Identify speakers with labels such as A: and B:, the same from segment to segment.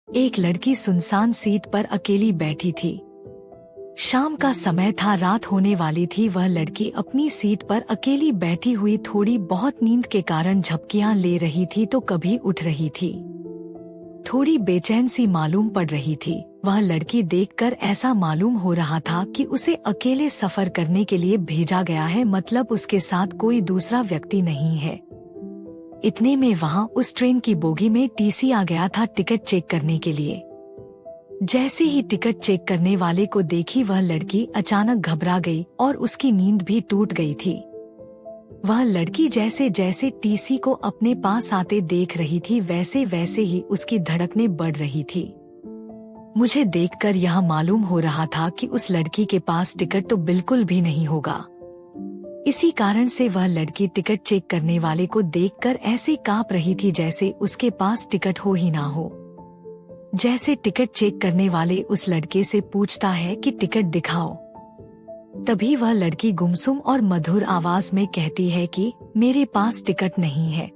A: एक लड़की सुनसान सीट पर अकेली बैठी थी। शाम का समय था, रात होने वाली थी। वह लड़की अपनी सीट पर अकेली बैठी हुई थोड़ी बहुत नींद के कारण झपकियां ले रही थी तो कभी उठ रही थी। थोड़ी बेचैन सी मालूम पड़ रही थी। वह लड़की देखकर ऐसा मालूम हो रहा था कि उसे अकेले सफर करने के लिए भेजा गया है, मतलब उसके साथ कोई दूसरा व्यक्ति नहीं है। इतने में वहां उस ट्रेन की बोगी में टीसी आ गया था टिकट चेक करने के लिए। जैसे ही टिकट चेक करने वाले को देखी, वह लड़की अचानक घबरा गई और उसकी नींद भी टूट गई थी। वह लड़की जैसे जैसे टीसी को अपने पास आते देख रही थी, वैसे वैसे ही उसकी धड़कनें बढ़ रही थी। मुझे देखकर यह मालूम हो रहा था कि उस लड़की के पास टिकट तो बिल्कुल भी नहीं होगा। इसी कारण से वह लड़की टिकट चेक करने वाले को देखकर ऐसे कांप रही थी जैसे उसके पास टिकट हो ही ना हो। जैसे टिकट चेक करने वाले उस लड़के से पूछता है कि टिकट दिखाओ, तभी वह लड़की गुमसुम और मधुर आवाज में कहती है कि मेरे पास टिकट नहीं है,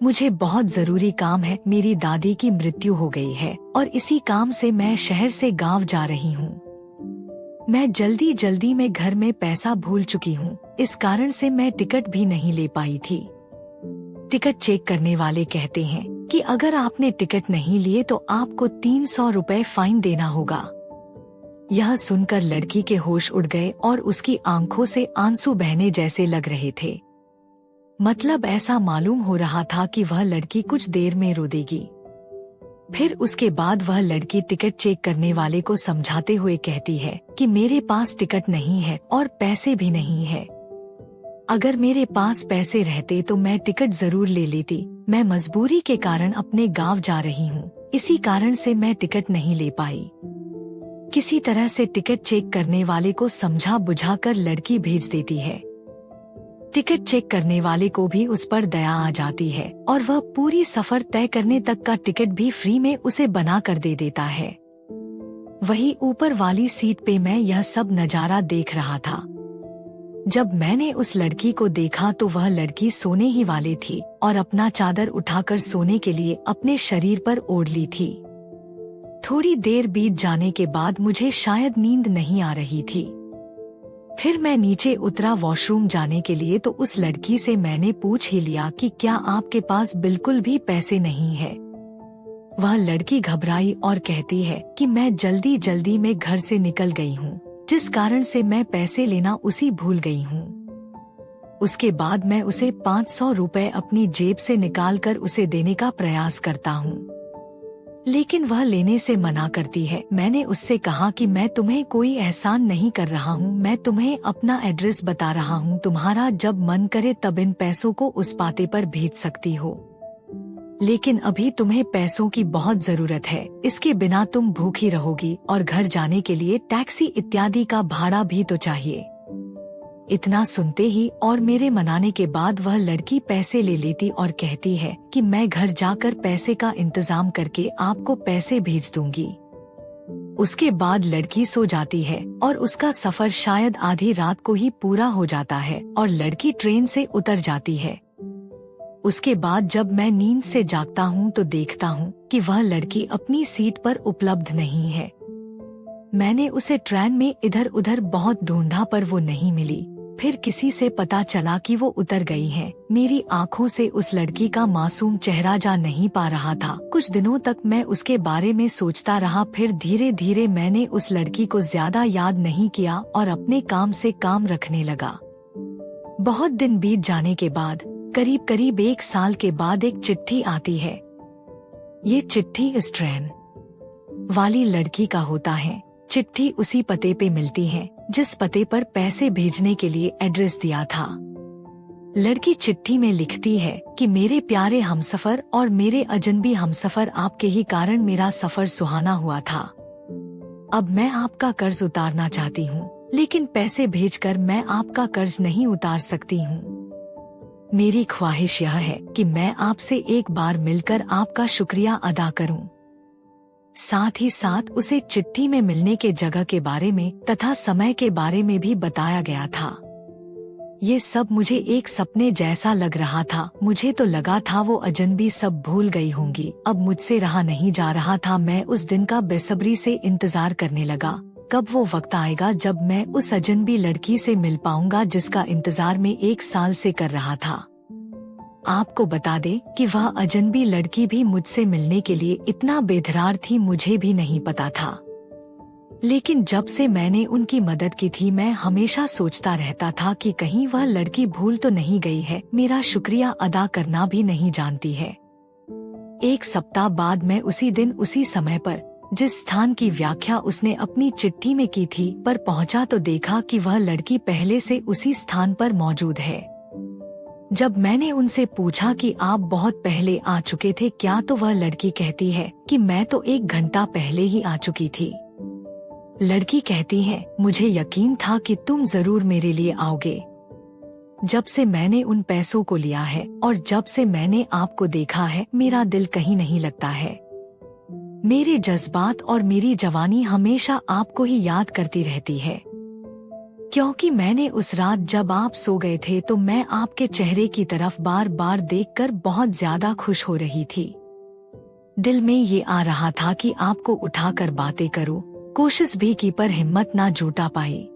A: मुझे बहुत जरूरी काम है। मेरी दादी की मृत्यु हो गई है और इसी काम से मैं शहर से गांव जा रही हूँ। मैं जल्दी जल्दी में घर में पैसा भूल चुकी हूँ, इस कारण से मैं टिकट भी नहीं ले पाई थी। टिकट चेक करने वाले कहते हैं कि अगर आपने टिकट नहीं लिए तो आपको 300 रुपए फाइन देना होगा। यह सुनकर लड़की के होश उड़ गए और उसकी आंखों से आंसू बहने जैसे लग रहे थे। मतलब ऐसा मालूम हो रहा था कि वह लड़की कुछ देर में रो देगी। फिर उसके बाद वह लड़की टिकट चेक करने वाले को समझाते हुए कहती है कि मेरे पास टिकट नहीं है और पैसे भी नहीं है। अगर मेरे पास पैसे रहते तो मैं टिकट जरूर ले लेती। मैं मजबूरी के कारण अपने गांव जा रही हूँ, इसी कारण से मैं टिकट नहीं ले पाई। किसी तरह से टिकट चेक करने वाले को समझा बुझाकर लड़की भेज देती है। टिकट चेक करने वाले को भी उस पर दया आ जाती है और वह पूरी सफर तय करने तक का टिकट भी फ्री में उसे बना कर दे देता है। वही ऊपर वाली सीट पे मैं यह सब नजारा देख रहा था। जब मैंने उस लड़की को देखा तो वह लड़की सोने ही वाली थी और अपना चादर उठाकर सोने के लिए अपने शरीर पर ओढ़ ली थी। थोड़ी देर बीत जाने के बाद मुझे शायद नींद नहीं आ रही थी। फिर मैं नीचे उतरा वॉशरूम जाने के लिए तो उस लड़की से मैंने पूछ ही लिया कि क्या आपके पास बिल्कुल भी पैसे नहीं है। वह लड़की घबराई और कहती है कि मैं जल्दी जल्दी में घर से निकल गई हूँ, जिस कारण से मैं पैसे लेना उसी भूल गई हूँ। उसके बाद मैं उसे 500 रुपए अपनी जेब से निकालकर उसे देने का प्रयास करता हूँ, लेकिन वह लेने से मना करती है। मैंने उससे कहा कि मैं तुम्हें कोई एहसान नहीं कर रहा हूँ, मैं तुम्हें अपना एड्रेस बता रहा हूँ, तुम्हारा जब मन करे तब इन पैसों को उस पाते पर भेज सकती हो, लेकिन अभी तुम्हें पैसों की बहुत जरूरत है, इसके बिना तुम भूखी रहोगी और घर जाने के लिए टैक्सी इत्यादि का भाड़ा भी तो चाहिए। इतना सुनते ही और मेरे मनाने के बाद वह लड़की पैसे ले लेती और कहती है कि मैं घर जाकर पैसे का इंतजाम करके आपको पैसे भेज दूंगी। उसके बाद लड़की सो जाती है और उसका सफर शायद आधी रात को ही पूरा हो जाता है और लड़की ट्रेन से उतर जाती है। उसके बाद जब मैं नींद से जागता हूँ तो देखता हूँ कि वह लड़की अपनी सीट पर उपलब्ध नहीं है। मैंने उसे ट्रेन में इधर उधर बहुत ढूंढा पर वो नहीं मिली। फिर किसी से पता चला कि वो उतर गई है। मेरी आंखों से उस लड़की का मासूम चेहरा जा नहीं पा रहा था। कुछ दिनों तक मैं उसके बारे में सोचता रहा, फिर धीरे धीरे मैंने उस लड़की को ज्यादा याद नहीं किया और अपने काम से काम रखने लगा। बहुत दिन बीत जाने के बाद करीब करीब 1 साल के बाद एक चिट्ठी आती है। ये चिट्ठी इस ट्रेन वाली लड़की का होता है। चिट्ठी उसी पते पे मिलती है जिस पते पर पैसे भेजने के लिए एड्रेस दिया था। लड़की चिट्ठी में लिखती है कि मेरे प्यारे हमसफर और मेरे अजनबी हमसफर, आपके ही कारण मेरा सफर सुहाना हुआ था। अब मैं आपका कर्ज उतारना चाहती हूँ, लेकिन पैसे भेजकर मैं आपका कर्ज नहीं उतार सकती हूँ। मेरी ख्वाहिश यह है कि मैं आपसे एक बार मिलकर आपका शुक्रिया अदा करूं। साथ ही साथ उसे चिट्ठी में मिलने के जगह के बारे में तथा समय के बारे में भी बताया गया था। ये सब मुझे एक सपने जैसा लग रहा था। मुझे तो लगा था वो अजनबी सब भूल गई होंगी। अब मुझसे रहा नहीं जा रहा था। मैं उस दिन का बेसब्री से इंतजार करने लगा। कब वो वक्त आएगा जब मैं उस अजनबी लड़की से मिल पाऊंगा जिसका इंतजार मैं 1 साल से कर रहा था। आपको बता दे कि वह अजनबी लड़की भी मुझसे मिलने के लिए इतना बेधरार थी, मुझे भी नहीं पता था। लेकिन जब से मैंने उनकी मदद की थी, मैं हमेशा सोचता रहता था कि कहीं वह लड़की भूल तो नहीं गई है, मेरा शुक्रिया अदा करना भी नहीं जानती है। 1 सप्ताह बाद मैं उसी दिन उसी समय पर जिस स्थान की व्याख्या उसने अपनी चिट्ठी में की थी पर पहुंचा तो देखा कि वह लड़की पहले से उसी स्थान पर मौजूद है। जब मैंने उनसे पूछा कि आप बहुत पहले आ चुके थे क्या, तो वह लड़की कहती है कि मैं तो 1 घंटा पहले ही आ चुकी थी। लड़की कहती है, मुझे यकीन था कि तुम जरूर मेरे लिए आओगे। जब से मैंने उन पैसों को लिया है और जब से मैंने आपको देखा है, मेरा दिल कहीं नहीं लगता है। मेरे जज्बात और मेरी जवानी हमेशा आपको ही याद करती रहती है, क्योंकि मैंने उस रात जब आप सो गए थे तो मैं आपके चेहरे की तरफ बार बार देखकर बहुत ज्यादा खुश हो रही थी। दिल में ये आ रहा था कि आपको उठाकर बातें करूं, कोशिश भी की पर हिम्मत ना जुटा पाई।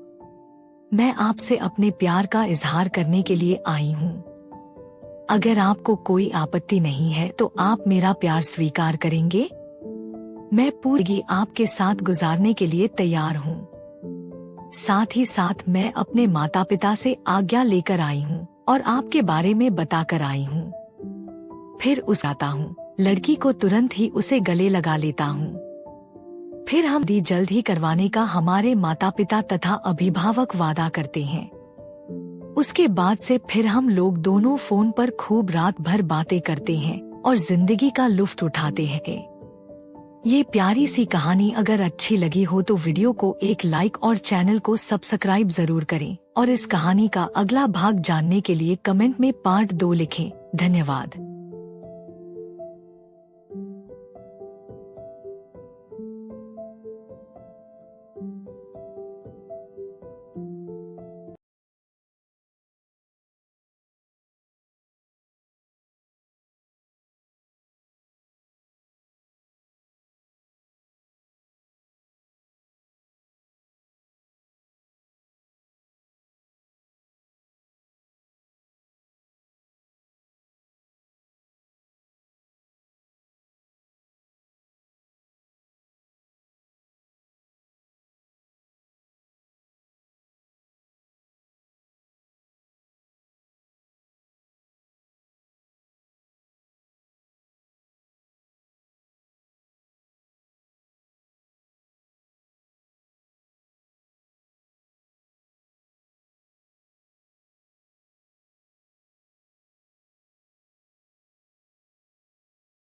A: मैं आपसे अपने प्यार का इजहार करने के लिए आई हूँ। अगर आपको कोई आपत्ति नहीं है तो आप मेरा प्यार स्वीकार करेंगे। मैं पूरी आपके साथ गुजारने के लिए तैयार हूँ। साथ ही साथ मैं अपने माता पिता से आज्ञा लेकर आई हूँ और आपके बारे में बताकर आई हूँ। फिर उस आता हूँ, लड़की को तुरंत ही उसे गले लगा लेता हूँ। फिर हम जल्द ही करवाने का हमारे माता पिता तथा अभिभावक वादा करते हैं। उसके बाद से फिर हम लोग दोनों फोन पर खूब रात भर बातें करते हैं और जिंदगी का लुत्फ उठाते हैं। ये प्यारी सी कहानी अगर अच्छी लगी हो तो वीडियो को एक लाइक और चैनल को सब्सक्राइब जरूर करें और इस कहानी का अगला भाग जानने के लिए कमेंट में पार्ट 2 लिखें। धन्यवाद।